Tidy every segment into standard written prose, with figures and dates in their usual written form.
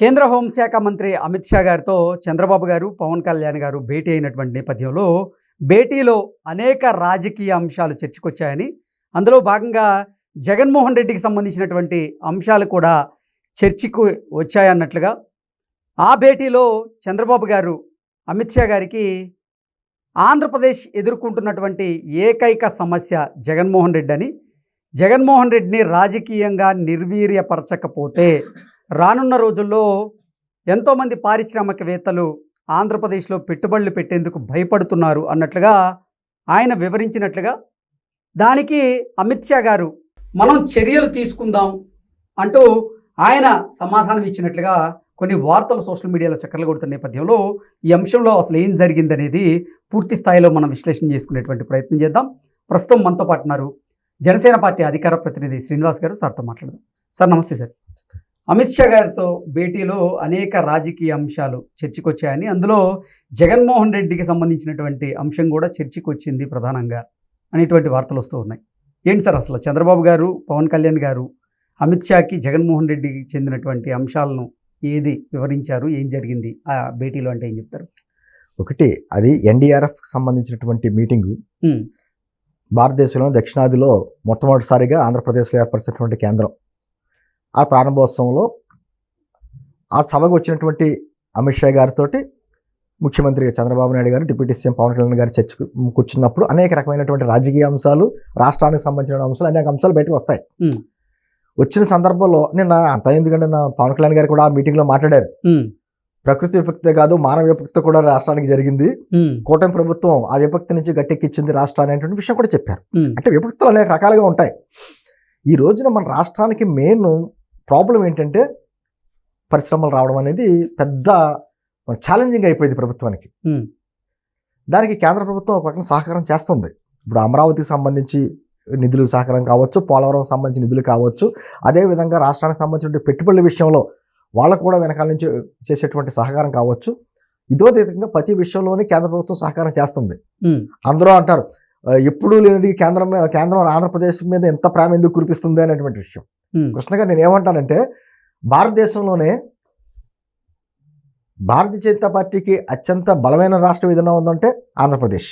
కేంద్ర హోంశాఖ మంత్రి అమిత్ షా గారితో చంద్రబాబు గారు, పవన్ కళ్యాణ్ గారు భేటీ అయినటువంటి నేపథ్యంలో భేటీలో అనేక రాజకీయ అంశాలు చర్చకొచ్చాయని, అందులో భాగంగా జగన్మోహన్ రెడ్డికి సంబంధించినటువంటి అంశాలు కూడా చర్చకు వచ్చాయన్నట్లుగా ఆ భేటీలో చంద్రబాబు గారు అమిత్ షా గారికి ఆంధ్రప్రదేశ్ ఎదుర్కొంటున్నటువంటి ఏకైక సమస్య జగన్మోహన్ రెడ్డి అని, జగన్మోహన్ రెడ్డిని రాజకీయంగా నిర్వీర్యపరచకపోతే రానున్న రోజుల్లో ఎంతోమంది పారిశ్రామికవేత్తలు ఆంధ్రప్రదేశ్లో పెట్టుబడులు పెట్టేందుకు భయపడుతున్నారు అన్నట్లుగా ఆయన వివరించినట్లుగా, దానికి అమిత్ షా గారు మనం చర్యలు తీసుకుందాం అంటూ ఆయన సమాధానం ఇచ్చినట్లుగా కొన్ని వార్తలు సోషల్ మీడియాలో చక్కర్లు కొడుతున్న నేపథ్యంలో ఈ అంశంలో అసలు ఏం జరిగిందనేది పూర్తి స్థాయిలో మనం విశ్లేషణ చేసుకునేటువంటి ప్రయత్నం చేద్దాం. ప్రస్తుతం మనతో పాటు ఉన్నారు జనసేన పార్టీ అధికార ప్రతినిధి శ్రీనివాస్ గారు. సార్తో మాట్లాడదాం. సార్ నమస్తే. సార్, అమిత్ షా గారితో భేటీలో అనేక రాజకీయ అంశాలు చర్చకొచ్చాయని, అందులో జగన్మోహన్ రెడ్డికి సంబంధించినటువంటి అంశం కూడా చర్చకొచ్చింది ప్రధానంగా అనేటువంటి వార్తలు వస్తూ ఉన్నాయి. ఏంటి సార్ అసలు చంద్రబాబు గారు, పవన్ కళ్యాణ్ గారు అమిత్ షాకి జగన్మోహన్ రెడ్డికి చెందినటువంటి అంశాలను ఏది వివరించారు, ఏం జరిగింది ఆ భేటీలో అంటే ఏం చెప్తారు? ఒకటి, అది ఎన్డీఆర్ఎఫ్కి సంబంధించినటువంటి మీటింగు. భారతదేశంలో దక్షిణాదిలో మొట్టమొదటిసారిగా ఆంధ్రప్రదేశ్లో ఏర్పరిచినటువంటి కేంద్రం. ఆ ప్రారంభోత్సవంలో ఆ సభకు వచ్చినటువంటి అమిత్ షా గారితో ముఖ్యమంత్రి చంద్రబాబు నాయుడు గారు, డిప్యూటీ సీఎం పవన్ కళ్యాణ్ గారు చర్చకు కూర్చున్నప్పుడు అనేక రకమైనటువంటి రాజకీయ అంశాలు, రాష్ట్రానికి సంబంధించిన అంశాలు, అనేక అంశాలు బయటకు వస్తాయి. వచ్చిన సందర్భంలో నిన్న అంత ఎందుకంటే నా పవన్ కళ్యాణ్ గారు కూడా ఆ మీటింగ్లో మాట్లాడారు. ప్రకృతి విపక్తే కాదు, మానవ విపక్తి కూడా రాష్ట్రానికి జరిగింది. కూటమి ప్రభుత్వం ఆ విపక్తి నుంచి గట్టెక్కించింది రాష్ట్రాన్ని అనేటువంటి విషయం కూడా చెప్పారు. అంటే విపక్తులు అనేక రకాలుగా ఉంటాయి. ఈ రోజున మన రాష్ట్రానికి మెయిన్ ప్రాబ్లం ఏంటంటే పరిశ్రమలు రావడం అనేది పెద్ద ఛాలెంజింగ్ అయిపోయింది ప్రభుత్వానికి. దానికి కేంద్ర ప్రభుత్వం ఒక పక్కన సహకారం చేస్తుంది. ఇప్పుడు అమరావతికి సంబంధించి నిధులు సహకారం కావచ్చు, పోలవరం సంబంధించిన నిధులు కావచ్చు, అదేవిధంగా రాష్ట్రానికి సంబంధించిన పెట్టుబడుల విషయంలో వాళ్ళకు కూడా వెనకాల నుంచి చేసేటువంటి సహకారం కావచ్చు. ఇదో విధంగా ప్రతి విషయంలోనే కేంద్ర ప్రభుత్వం సహకారం చేస్తుంది. అందరూ అంటారు ఎప్పుడూ లేనిది కేంద్రం ఆంధ్రప్రదేశ్ మీద ఎంత ప్రేమ ఎందుకు కురిపిస్తుంది అనేటువంటి విషయం. కృష్ణగా నేను ఏమంటానంటే, భారతదేశంలోనే భారతీయ జనతా పార్టీకి అత్యంత బలమైన రాష్ట్రం ఏదైనా ఉందంటే ఆంధ్రప్రదేశ్.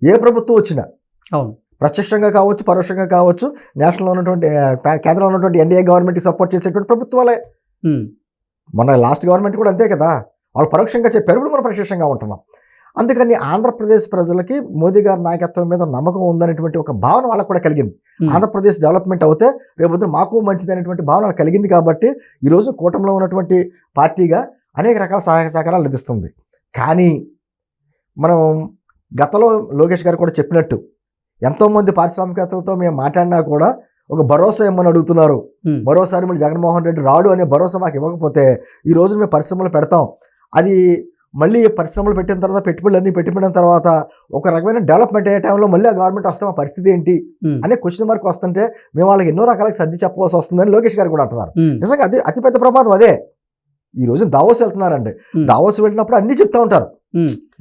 ఏ ప్రభుత్వం వచ్చినా ప్రత్యక్షంగా కావచ్చు, పరోక్షంగా కావచ్చు, నేషనల్లో ఉన్నటువంటి కేంద్రంలో ఉన్నటువంటి ఎన్డీఏ గవర్నమెంట్కి సపోర్ట్ చేసేటువంటి ప్రభుత్వాలే. మన లాస్ట్ గవర్నమెంట్ కూడా అంతే కదా, వాళ్ళు పరోక్షంగా చెప్పారు, ఇప్పుడు మనం ప్రత్యక్షంగా ఉంటున్నాం. అందుకని ఆంధ్రప్రదేశ్ ప్రజలకి మోదీ గారి నాయకత్వం మీద నమ్మకం ఉందనేటువంటి ఒక భావన వాళ్ళకు కూడా కలిగింది. ఆంధ్రప్రదేశ్ డెవలప్మెంట్ అవుతే రేపొద్దున మాకు మంచిది అనేటువంటి భావన కలిగింది. కాబట్టి ఈరోజు కూటమిలో ఉన్నటువంటి పార్టీగా అనేక రకాల సహాయ సహకారాలు అందిస్తుంది. కానీ మనం గతంలో లోకేష్ గారు కూడా చెప్పినట్టు ఎంతోమంది పారిశ్రామికవేత్తలతో మేము మాట్లాడినా కూడా ఒక భరోసా ఇమ్మని అడుగుతున్నారు. మరోసారి మళ్ళీ జగన్మోహన్ రెడ్డి రాడు అనే భరోసా మాకు ఇవ్వకపోతే ఈ రోజు మేము పరిశ్రమలు పెడతాం, అది మళ్ళీ పరిశ్రమలు పెట్టిన తర్వాత పెట్టుబడులన్నీ పెట్టిన తర్వాత ఒక రకమైన డెవలప్మెంట్ అయ్యే టైంలో మళ్ళీ ఆ గవర్నమెంట్ వస్తే మా పరిస్థితి ఏంటి అనే క్వశ్చన్ మార్క్ వస్తుంటే మేము వాళ్ళకి ఎన్నో రకాలకు సర్ది చెప్పవలసి వస్తుందని లోకేష్ గారు కూడా అంటున్నారు. నిజంగా అది అతిపెద్ద ప్రమాదం అదే. ఈ రోజు దావోస్ వెళ్తున్నారండి, దావోస్ వెళ్ళినప్పుడు అన్ని చెప్తా ఉంటారు.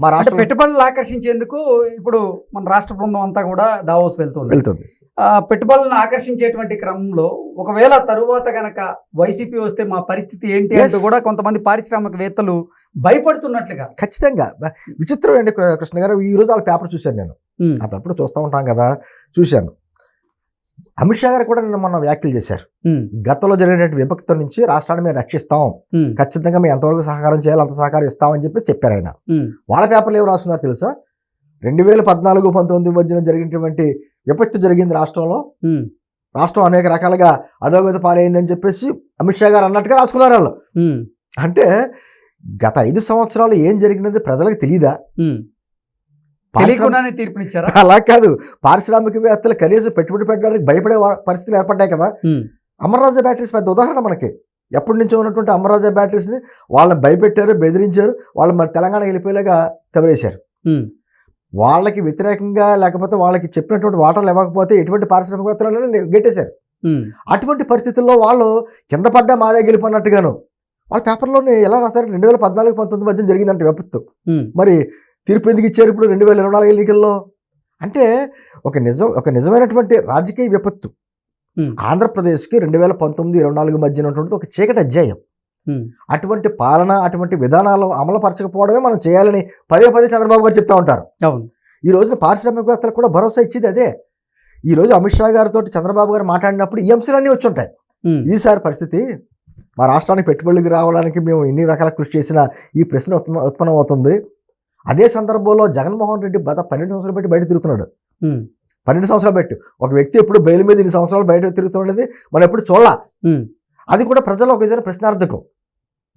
మా రాష్ట్ర పెట్టుబడులు ఆకర్షించేందుకు ఇప్పుడు మన రాష్ట్ర బృందం అంతా కూడా దావోస్ వెళ్తుంది. పెట్టుబడులను ఆకర్షించేటువంటి క్రమంలో ఒకవేళ తరువాత గనక వైసీపీ వస్తే మా పరిస్థితి ఏంటి అంటూ కూడా కొంతమంది పారిశ్రామికవేత్తలు భయపడుతున్నట్లుగా. ఖచ్చితంగా విచిత్రం అండి కృష్ణ గారు. ఈ రోజు వాళ్ళ పేపర్ చూశాను నేను, అప్పుడప్పుడు చూస్తూ ఉంటాం కదా, చూశాను. అమిత్ షా గారు కూడా నిన్న మొన్న వ్యాఖ్యలు చేశారు. గతంలో జరిగినటువంటి విపక్తి నుంచి రాష్ట్రాన్ని మేము రక్షిస్తాం, ఖచ్చితంగా మేము ఎంతవరకు సహకారం చేయాలి అంత సహకారం ఇస్తామని చెప్పి చెప్పారు ఆయన. వాళ్ళ పేపర్లు ఏమి రాస్తున్నారు తెలుసా? 2014-19 మధ్యన జరిగినటువంటి విపత్తు జరిగింది రాష్ట్రంలో, రాష్ట్రం అనేక రకాలుగా అధోగతి పాలైందని చెప్పేసి అమిత్ షా గారు అన్నట్టుగా రాసుకున్నారు వాళ్ళు. అంటే గత 5 సంవత్సరాలు ఏం జరిగినది ప్రజలకు తెలియదా? తీర్పునిచ్చారా? అలా కాదు, పారిశ్రామికవేత్తలు కనీసం పెట్టుబడి పెట్టడానికి భయపడే పరిస్థితులు ఏర్పడ్డాయి కదా. అమర్రాజా బ్యాటరీస్ పెద్ద ఉదాహరణ మనకి. ఎప్పటి నుంచో ఉన్నటువంటి అమర్రాజా బ్యాటరీస్ని వాళ్ళని భయపెట్టారు, బెదిరించారు, వాళ్ళు మన తెలంగాణ వెళ్ళిపోయేలాగా తవరేశారు. వాళ్ళకి వ్యతిరేకంగా లేకపోతే వాళ్ళకి చెప్పినటువంటి వాటాలు ఇవ్వకపోతే ఎటువంటి పారిశ్రామికవేత్తలను గెట్టేశారు. అటువంటి పరిస్థితుల్లో వాళ్ళు కింద పడ్డా మాదే గెలిపోయినట్టుగాను వాళ్ళ పేపర్లోనే ఎలా రాస్తారు? 2014-19 మధ్య జరిగిందంటే విపత్తు. మరి తీర్పు ఎందుకు ఇచ్చారు ఇప్పుడు 2024 ఎన్నికల్లో? అంటే ఒక నిజమైనటువంటి రాజకీయ విపత్తు ఆంధ్రప్రదేశ్కి 2019-24 మధ్య ఉన్నటువంటి ఒక చీకటి అధ్యాయం. అటువంటి పాలన, అటువంటి విధానాలు అమలుపరచకపోవడమే మనం చేయాలని పదే పదే చంద్రబాబు గారు చెప్తా ఉంటారు. అవును. ఈ రోజున పారిశ్రామికవేత్తలకు కూడా భరోసా ఇచ్చింది అదే. ఈ రోజు అమిత్ షా గారితో చంద్రబాబు గారు మాట్లాడినప్పుడు ఈ అంశాలన్నీ వచ్చి ఉంటాయి. ఈసారి పరిస్థితి మా రాష్ట్రానికి పెట్టుబడులకు రావడానికి మేము ఎన్ని రకాల కృషి చేసినా ఈ ప్రశ్న ఉత్పన్నం అవుతుంది. అదే సందర్భంలో జగన్మోహన్ రెడ్డి గత 12 సంవత్సరాలు పెట్టి బయట తిరుగుతున్నాడు. 12 సంవత్సరాలు పెట్టి ఒక వ్యక్తి ఎప్పుడు బెయిల్ మీద 2 సంవత్సరాలు బయట తిరుగుతున్నది మనం ఎప్పుడు చూడాల. అది కూడా ప్రజలు ఒక విధంగా ప్రశ్నార్థకం.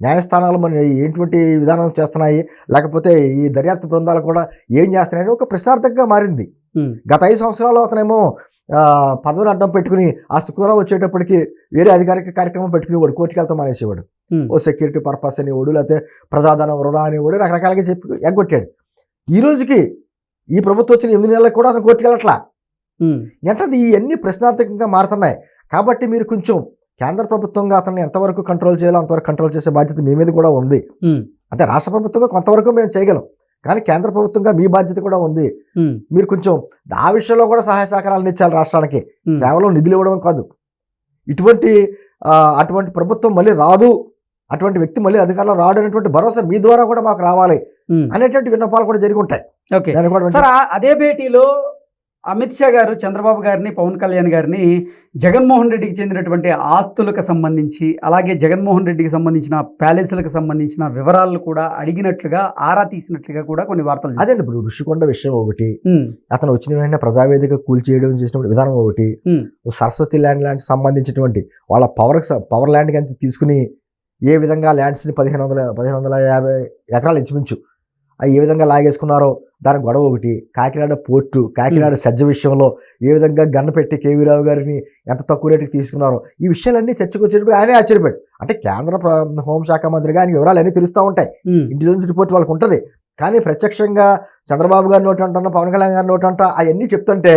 న్యాయస్థానాలు మన ఏంటువంటి విధానం చేస్తున్నాయి, లేకపోతే ఈ దర్యాప్తు బృందాలు కూడా ఏం చేస్తున్నాయని ఒక ప్రశ్నార్థకంగా మారింది. గత 5 సంవత్సరాలు అతనేమో పదవిని అడ్డం పెట్టుకుని ఆ శుక్రవారం వచ్చేటప్పటికి వేరే అధికారిక కార్యక్రమం పెట్టుకుని వాడు కోర్టుకి వెళ్తాం అనేసేవాడు. ఓ సెక్యూరిటీ పర్పస్ అనేవాడు, లేకపోతే ప్రజాధనం వృధా అనేవాడు, రకరకాలుగా చెప్పి ఎగ్గొట్టాడు. ఈ రోజుకి ఈ ప్రభుత్వం వచ్చిన 8 నెలలకు కూడా అతను కోర్టుకి వెళ్ళట్లా. అంటే ఇవన్నీ ప్రశ్నార్థకంగా మారుతున్నాయి. కాబట్టి మీరు కొంచెం కేంద్ర ప్రభుత్వంగా అతన్ని ఎంతవరకు కంట్రోల్ చేయాలో అంతవరకు కంట్రోల్ చేసే బాధ్యత మీ మీద కూడా ఉంది. అంటే రాష్ట్ర ప్రభుత్వంగా కొంతవరకు మేము చేయగలం, కానీ కేంద్ర ప్రభుత్వంగా మీ బాధ్యత కూడా ఉంది. మీరు కొంచెం ఆ విషయంలో కూడా సహాయ సహకారాలు ఇచ్చాలి రాష్ట్రానికి, కేవలం నిధులు ఇవ్వడం కాదు. అటువంటి ప్రభుత్వం మళ్ళీ రాదు, అటువంటి వ్యక్తి మళ్ళీ అధికారంలో రాడు అనేటువంటి భరోసా మీ ద్వారా కూడా మాకు రావాలి అనేటువంటి విన్నపాలు కూడా జరిగి ఉంటాయి. సార్, అదే భేటీలో అమిత్ షా గారు చంద్రబాబు గారిని, పవన్ కళ్యాణ్ గారిని జగన్మోహన్ రెడ్డికి చెందినటువంటి ఆస్తులకు సంబంధించి, అలాగే జగన్మోహన్ రెడ్డికి సంబంధించిన ప్యాలెస్లకు సంబంధించిన వివరాలు కూడా అడిగినట్లుగా, ఆరా తీసినట్లుగా కూడా కొన్ని వార్తలు. అదే ఇప్పుడు ఋషికొండ విషయం ఒకటి, అతను వచ్చిన వెంటనే ప్రజావేదిక కూల్చేయడం చేసినప్పుడు విధానం ఒకటి, సరస్వతి ల్యాండ్ సంబంధించినటువంటి వాళ్ళ పవర్ ల్యాండ్ కానీ తీసుకుని ఏ విధంగా ల్యాండ్స్ని 1550 ఎకరాలు ఇంచుమించు ఏ విధంగా లాగేసుకున్నారో దాని గొడవ ఒకటి, కాకినాడ పోర్టు, కాకినాడ సజ్జ విషయంలో ఏ విధంగా గన్ను పెట్టి కేవీ రావు గారిని ఎంత తక్కువ రేటుకి తీసుకున్నారో, ఈ విషయాలన్నీ చర్చకు వచ్చేటప్పుడు ఆయనే ఆశ్చర్యపోయాడు. అంటే కేంద్ర హోంశాఖ మంత్రిగా ఆయన వివరాలు అన్నీ తెలుస్తూ ఉంటాయి, ఇంటెలిజెన్స్ రిపోర్ట్ వాళ్ళకి ఉంటుంది. కానీ ప్రత్యక్షంగా చంద్రబాబు గారి నోటి అంటున్నా, పవన్ కళ్యాణ్ గారి నోటి అంటా అవన్నీ చెప్తుంటే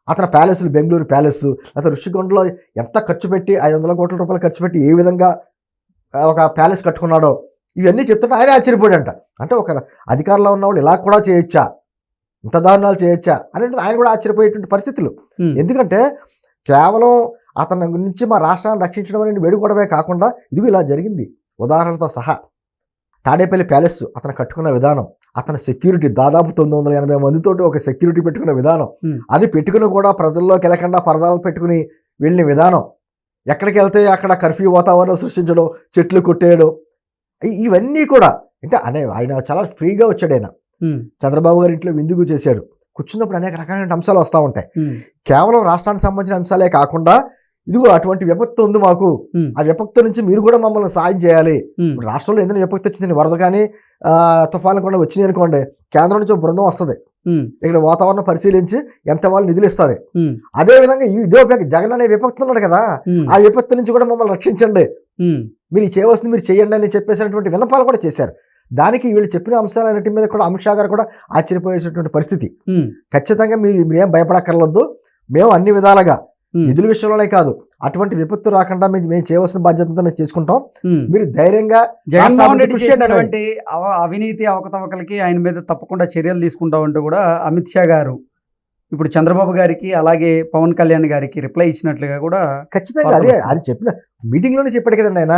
అతని ప్యాలెస్లు, బెంగళూరు ప్యాలెస్, అతను ఋషికొండలో ఎంత ఖర్చు పెట్టి 500 కోట్ల రూపాయలు ఖర్చు పెట్టి ఏ విధంగా ఒక ప్యాలెస్ కట్టుకున్నాడో ఇవన్నీ చెప్తుంటే ఆయన ఆశ్చర్యపోయాడంట. అంటే ఒక అధికారంలో ఉన్న వాళ్ళు ఇలా కూడా చేయొచ్చా, ఇంత దారుణాలు చేయొచ్చా అనేది ఆయన కూడా ఆశ్చర్యపోయేటువంటి పరిస్థితులు. ఎందుకంటే కేవలం అతని గురించి మా రాష్ట్రాన్ని రక్షించడం అనేది వేడుకోవడమే కాకుండా ఇదిగో ఇలా జరిగింది ఉదాహరణతో సహా. తాడేపల్లి ప్యాలెస్ అతను కట్టుకున్న విధానం, అతని సెక్యూరిటీ దాదాపు 980 మందితో ఒక సెక్యూరిటీ పెట్టుకున్న విధానం, అది పెట్టుకుని కూడా ప్రజల్లోకి వెళ్ళకుండా పరదాలు పెట్టుకుని వెళ్ళిన విధానం, ఎక్కడికి వెళ్తే అక్కడ కర్ఫ్యూ వాతావరణం సృష్టించడం, చెట్లు కొట్టేయడం, ఇవన్నీ కూడా అంటే ఆయన చాలా ఫ్రీగా వచ్చాడు. ఆయన చంద్రబాబు గారి ఇంట్లో విందుకు చేశాడు, కూర్చున్నప్పుడు అనేక రకాలైన అంశాలు వస్తూ ఉంటాయి. కేవలం రాష్ట్రానికి సంబంధించిన అంశాలే కాకుండా ఇదిగో అటువంటి విపత్తు ఉంది మాకు, ఆ విపత్తు నుంచి మీరు కూడా మమ్మల్ని సాయం చేయాలి. రాష్ట్రంలో ఏదైనా విపత్తు వచ్చింది, వరద కానీ తుఫాన్లు కూడా వచ్చినాయి అనుకోండి, కేంద్రం నుంచి ఒక బృందం వస్తుంది, ఇక్కడ వాతావరణం పరిశీలించి ఎంత వాళ్ళు నిధులు ఇస్తుంది. అదే విధంగా ఇదే జగన్ అనే విపత్తు ఉన్నాడు కదా, ఆ విపత్తు నుంచి కూడా మమ్మల్ని రక్షించండి, మీరు చేయవలసింది మీరు చేయండి అని చెప్పేసినటువంటి విన్నపాలు కూడా చేశారు. దానికి వీళ్ళు చెప్పిన అంశాలన్నిటి మీద కూడా అమిత్ షా గారు కూడా ఆశ్చర్యపోయేటటువంటి పరిస్థితి. ఖచ్చితంగా మీరేం భయపడక్కర్లొద్దు, మేము అన్ని విధాలుగా నిధుల విషయంలోనే కాదు, అటువంటి విపత్తు రాకుండా మేము చేయవలసిన బాధ్యతతో మేము తీసుకుంటాం, మీరు ధైర్యంగా జగన్మోహన్ రెడ్డి చేసినటువంటి అవినీతి అవకతవకలకి ఆయన మీద తప్పకుండా చర్యలు తీసుకుంటామంటూ కూడా అమిత్ షా గారు ఇప్పుడు చంద్రబాబు గారికి అలాగే పవన్ కళ్యాణ్ గారికి రిప్లై ఇచ్చినట్లుగా కూడా ఖచ్చితంగా అదే అది చెప్పిన మీటింగ్ లోనే చెప్పాడు కదండి ఆయన.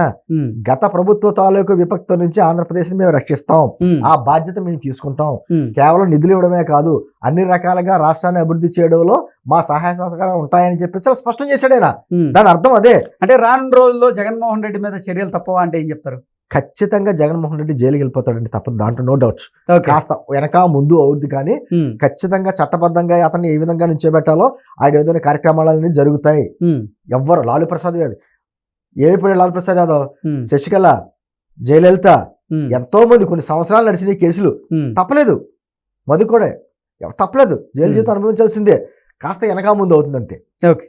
గత ప్రభుత్వ తాలూకు విపత్తు నుంచి ఆంధ్రప్రదేశ్ మేము రక్షిస్తాం, ఆ బాధ్యత మేము తీసుకుంటాం, కేవలం నిధులు ఇవ్వడమే కాదు అన్ని రకాలుగా రాష్ట్రాన్ని అభివృద్ధి చేయడంలో మా సహాయ సహకారాలు ఉంటాయని చెప్పి చాలా స్పష్టం చేశాడు ఆయన. దాని అర్థం అదే. అంటే రానున్న రోజుల్లో జగన్మోహన్ రెడ్డి మీద చర్యలు తప్పవా అంటే ఏం చెప్తారు? ఖచ్చితంగా జగన్మోహన్ రెడ్డి జైలుకి వెళ్ళిపోతాడండి, తప్పదు, దాంట్లో నో డౌట్స్. కాస్త వెనక ముందు అవుద్ది, కానీ ఖచ్చితంగా చట్టబద్ధంగా అతన్ని ఏ విధంగా నుంచోబెట్టాలో ఆయన ఏదైనా కార్యక్రమాలన్నీ జరుగుతాయి. ఎవ్వరు లాలూ ప్రసాద్ యాదవ్, ఏమిపోయాడు లాలూ ప్రసాద్ యాదవ్, శశికళ, జయలలిత, ఎంతో మంది కొన్ని సంవత్సరాలు నడిచిన కేసులు తప్పలేదు, మధు కూడా తప్పలేదు, జైలు జీవితం అనుభవించాల్సిందే, కాస్త వెనక ముందు అవుతుంది అంతే. ఓకే.